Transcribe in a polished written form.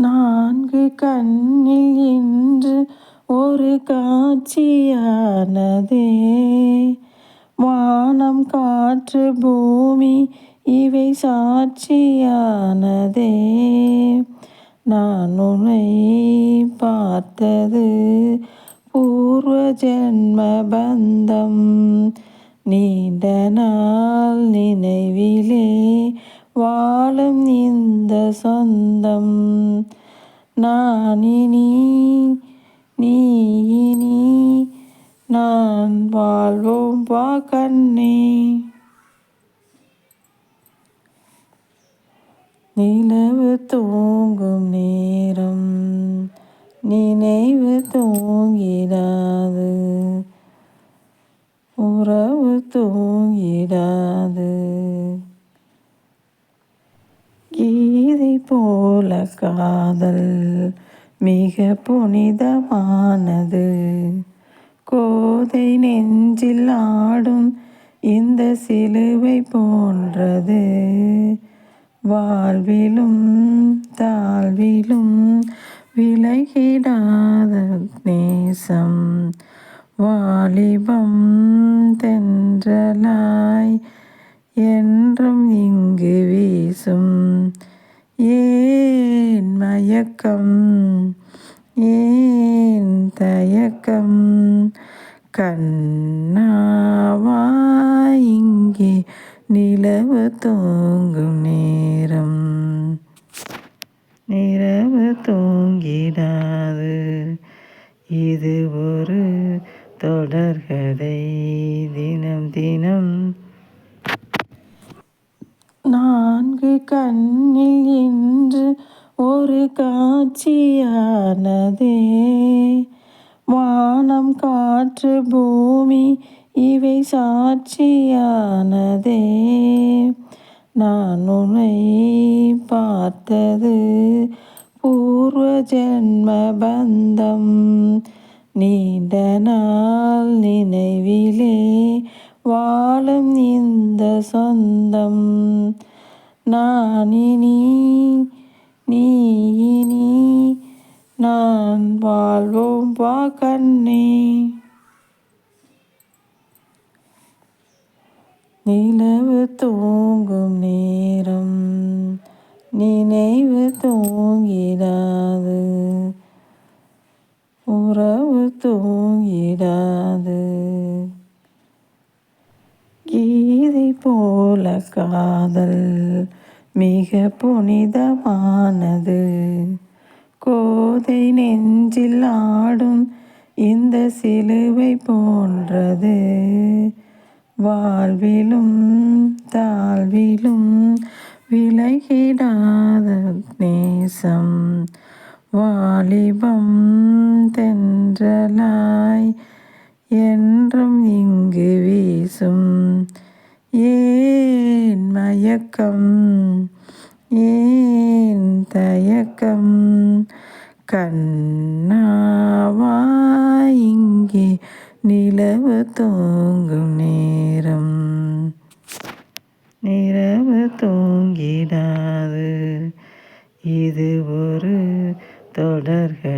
நான்கு கண்ணில் இன்று ஒரு காட்சியானதே. வானம் காற்று பூமி இவை சாட்சியானதே. நான் உன்னை பார்த்தது பூர்வ ஜென்ம பந்தம். நீண்ட நாள் நினைவிலே வாழும் இந்த சொந்தம். நான் இனி நீ இனி நான் வாழ்வோம் வா கண்ணே. நிலவு தூங்கும் நேரம் நினைவு தூங்கிடாது, உறவு தூங்கிடாது. கீதை போல காதல் மிக புனிதமானது. கோதை நெஞ்சில் ஆடும் இந்த சிலுவை போன்றது. வாழ்விலும் தாழ்விலும் விலகிடாத நேசம். வாலிபம் தென்றலாய் என்றும் இங்கு வீசும். ஏன் மயக்கம் ஏன் தயக்கம், கண்ணாவா இங்கே நிலவு தூங்கும் நேரம். நிலவு தூங்கிடாது, இது ஒரு தொடர்கதை. தினம் தினம் நான்கு கண்ணில் இன்று ஒரு காட்சியானதே. வானம் காற்று பூமி இவை சாட்சியானதே. நான் உன்னை பார்த்தது பூர்வ ஜென்ம பந்தம். நீண்ட நாள் நினைவிலே வாழும் இந்த சொந்தம். நான் இனி நீ இனி நான் வாழ்வோம் வா கண்ணே. நிலவு தூங்கும் நேரம் நினைவு தூங்கிடாது, உறவு தூங்கிடாது. கீதை போல காதல் மிக புனிதமானது. கோதை நெஞ்சில் ஆடும் இந்த சிலுவை போன்றது. வாழ்விலும் தாழ்விலும் விலகிடாத நேசம். வாலிபம் தென்றலாய் என்றும் இங்கு வீசும். ஏன் மயக்கம் ஏன் தயக்கம், கண்ணாவா இங்கே நிலவு தூங்கும் நேரம். நிலவு தூங்கிடாது, இது ஒரு தொடர்கதை.